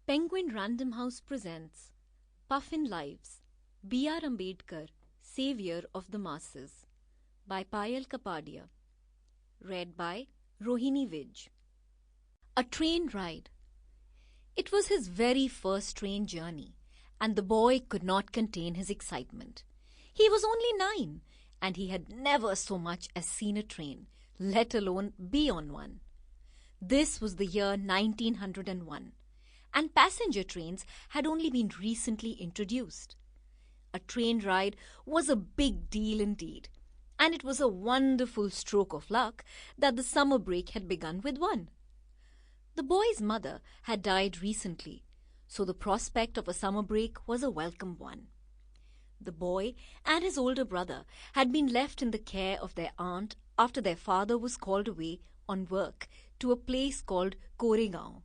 Penguin Random House presents Puffin Lives, B.R. Ambedkar, Saviour of the Masses by Payal Kapadia. Read by Rohini Vij. A train ride. It was his very first train journey, and the boy could not contain his excitement. He was only 9, and he had never so much as seen a train, let alone be on one. This was the year 1901. And passenger trains had only been recently introduced. A train ride was a big deal indeed, and it was a wonderful stroke of luck that the summer break had begun with one. The boy's mother had died recently, so the prospect of a summer break was a welcome one. The boy and his older brother had been left in the care of their aunt after their father was called away on work to a place called Koregaon.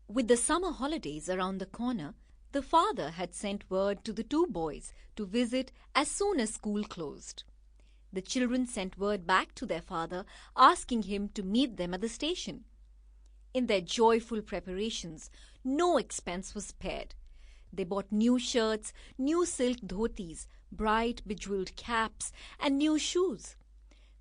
With the summer holidays around the corner, the father had sent word to the two boys to visit as soon as school closed. The children sent word back to their father asking him to meet them at the station. In their joyful preparations, no expense was spared. They bought new shirts, new silk dhotis, bright bejeweled caps, and new shoes.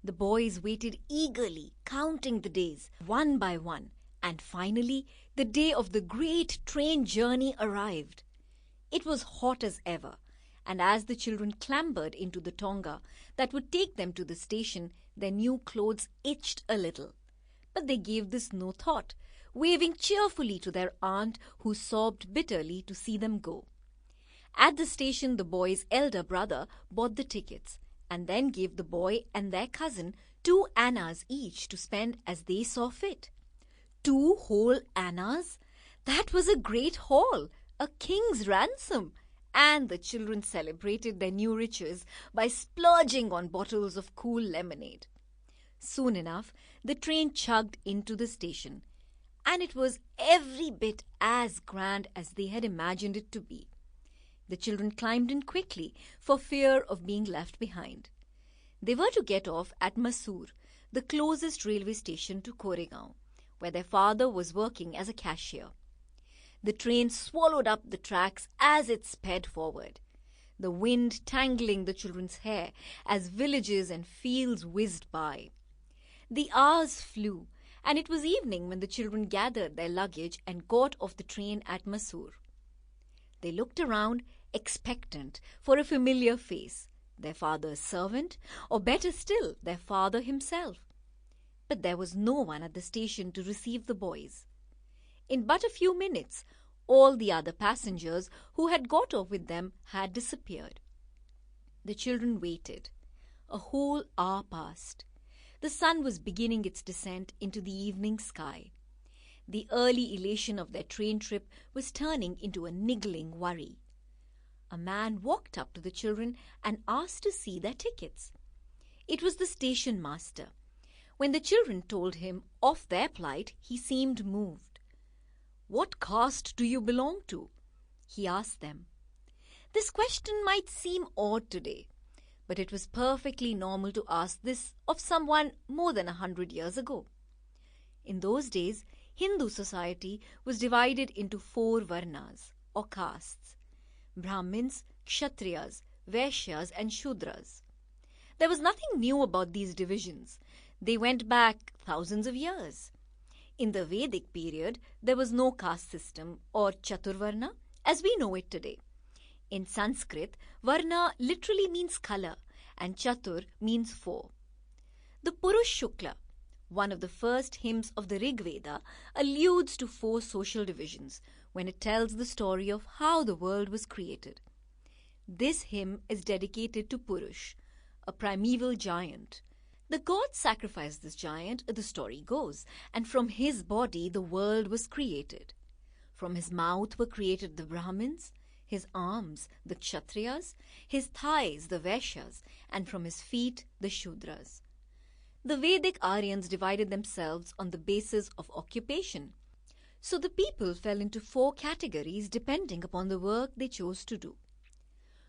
The boys waited eagerly, counting the days, one by one, and finally, the day of the great train journey arrived. It was hot as ever, and as the children clambered into the tonga that would take them to the station, their new clothes itched a little. But they gave this no thought, waving cheerfully to their aunt, who sobbed bitterly to see them go. At the station, the boy's elder brother bought the tickets, and then gave the boy and their cousin 2 annas each to spend as they saw fit. 2 whole annas? That was a great haul, a king's ransom, and the children celebrated their new riches by splurging on bottles of cool lemonade. Soon enough, the train chugged into the station, and it was every bit as grand as they had imagined it to be. The children climbed in quickly for fear of being left behind. They were to get off at Mysore, the closest railway station to Koregaon, where their father was working as a cashier. The train swallowed up the tracks as it sped forward, the wind tangling the children's hair as villages and fields whizzed by. The hours flew, and it was evening when the children gathered their luggage and got off the train at Mysore. They looked around, expectant for a familiar face, their father's servant, or better still, their father himself. But there was no one at the station to receive the boys. In but a few minutes, all the other passengers who had got off with them had disappeared. The children waited. A whole hour passed. The sun was beginning its descent into the evening sky. The early elation of their train trip was turning into a niggling worry. A man walked up to the children and asked to see their tickets. It was the station master. When the children told him of their plight, he seemed moved. "What caste do you belong to?" he asked them. This question might seem odd today, but it was perfectly normal to ask this of someone more than 100 years ago. In those days, Hindu society was divided into 4 varnas, or castes: Brahmins, Kshatriyas, Vaishyas, and Shudras. There was nothing new about these divisions. They went back thousands of years. In the Vedic period, there was no caste system or Chaturvarna as we know it today. In Sanskrit, Varna literally means color and Chatur means 4. The Purush Shukla, one of the first hymns of the Rig Veda, alludes to 4 social divisions when it tells the story of how the world was created. This hymn is dedicated to Purush, a primeval giant. The gods sacrificed this giant, the story goes, and from his body the world was created. From his mouth were created the Brahmins, his arms the Kshatriyas, his thighs the Vaishyas, and from his feet the Shudras. The Vedic Aryans divided themselves on the basis of occupation. So the people fell into 4 categories depending upon the work they chose to do.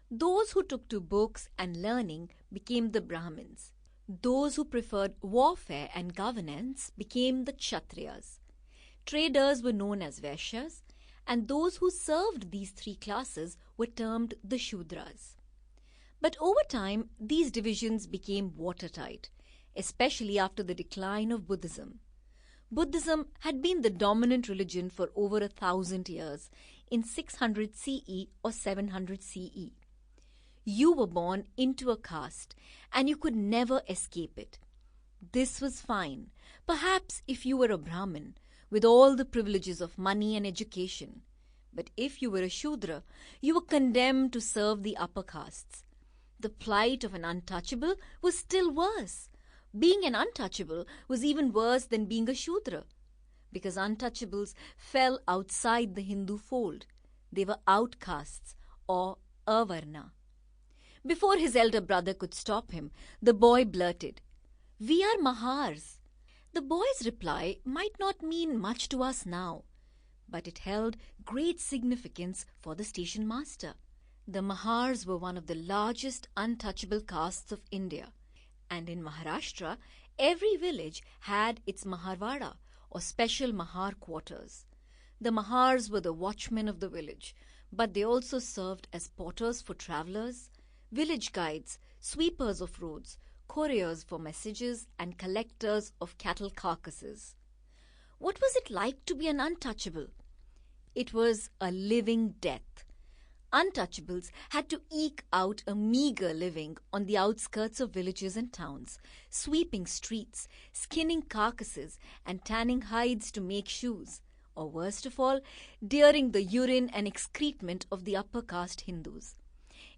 Those who took to books and learning became the Brahmins. Those who preferred warfare and governance became the Kshatriyas. Traders were known as Vaishyas, and those who served these three classes were termed the Shudras. But over time, these divisions became watertight, especially after the decline of Buddhism. Buddhism had been the dominant religion for over 1,000 years in 600 CE or 700 CE. You were born into a caste and you could never escape it. This was fine, perhaps if you were a Brahmin with all the privileges of money and education. But if you were a Shudra, you were condemned to serve the upper castes. The plight of an untouchable was still worse. Being an untouchable was even worse than being a Shudra, because untouchables fell outside the Hindu fold. They were outcasts or avarna. Before his elder brother could stop him, the boy blurted, "We are Mahars." The boy's reply might not mean much to us now, but it held great significance for the station master. The Mahars were one of the largest untouchable castes of India, and in Maharashtra, every village had its Maharwada or special Mahar quarters. The Mahars were the watchmen of the village, but they also served as porters for travelers, village guides, sweepers of roads, couriers for messages, and collectors of cattle carcasses. What was it like to be an untouchable? It was a living death. Untouchables had to eke out a meager living on the outskirts of villages and towns, sweeping streets, skinning carcasses, and tanning hides to make shoes, or worst of all, daring the urine and excrement of the upper caste Hindus.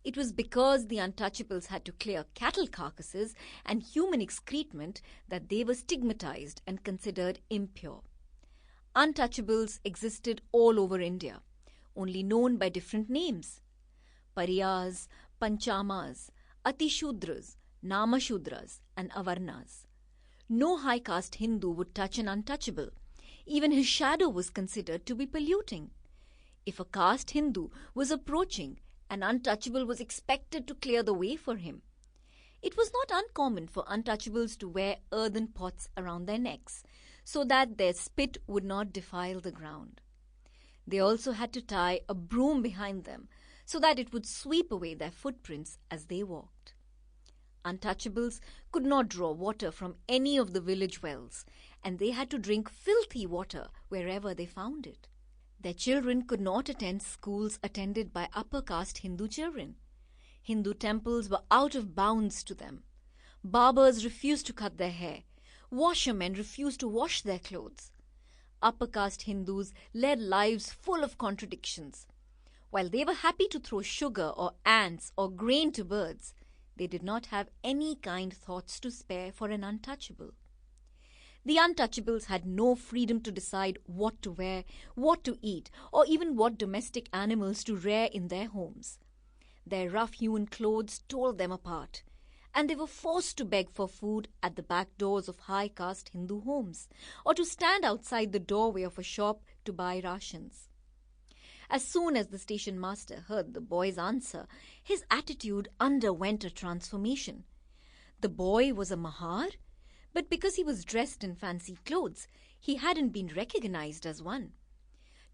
It was because the untouchables had to clear cattle carcasses and human excrement that they were stigmatized and considered impure. Untouchables existed all over India, only known by different names: Pariyas, Panchamas, Atishudras, Namashudras, and Avarnas. No high caste Hindu would touch an untouchable. Even his shadow was considered to be polluting. If a caste Hindu was approaching, an untouchable was expected to clear the way for him. It was not uncommon for untouchables to wear earthen pots around their necks so that their spit would not defile the ground. They also had to tie a broom behind them so that it would sweep away their footprints as they walked. Untouchables could not draw water from any of the village wells, and they had to drink filthy water wherever they found it. Their children could not attend schools attended by upper caste Hindu children. Hindu temples were out of bounds to them. Barbers refused to cut their hair. Washermen refused to wash their clothes. Upper caste Hindus led lives full of contradictions. While they were happy to throw sugar or ants or grain to birds, they did not have any kind thoughts to spare for an untouchable. The untouchables had no freedom to decide what to wear, what to eat, or even what domestic animals to rear in their homes. Their rough-hewn clothes told them apart, and they were forced to beg for food at the back doors of high-caste Hindu homes, or to stand outside the doorway of a shop to buy rations. As soon as the station master heard the boy's answer, his attitude underwent a transformation. The boy was a Mahar, but because he was dressed in fancy clothes, he hadn't been recognized as one.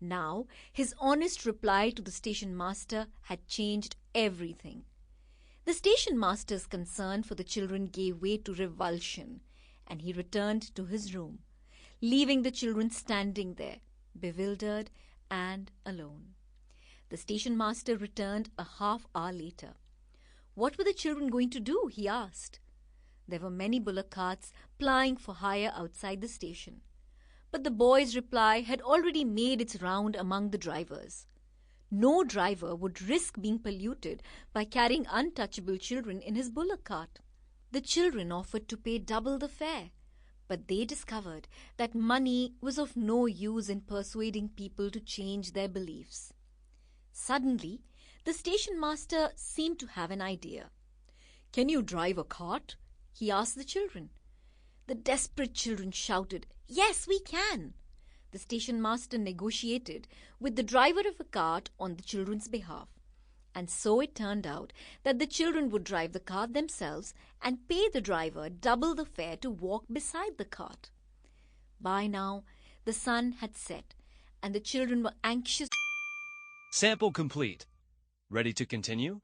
Now, his honest reply to the station master had changed everything. The station master's concern for the children gave way to revulsion, and he returned to his room, leaving the children standing there, bewildered and alone. The station master returned a half-hour later. What were the children going to do? He asked. There were many bullock carts plying for hire outside the station, but the boy's reply had already made its round among the drivers. No driver would risk being polluted by carrying untouchable children in his bullock cart. The children offered to pay double the fare, but they discovered that money was of no use in persuading people to change their beliefs. Suddenly, the station master seemed to have an idea. "Can you drive a cart?" he asked the children. The desperate children shouted, "Yes, we can!" The station master negotiated with the driver of a cart on the children's behalf. And so it turned out that the children would drive the cart themselves and pay the driver double the fare to walk beside the cart. By now, the sun had set, and the children were anxious. Sample complete. Ready to continue?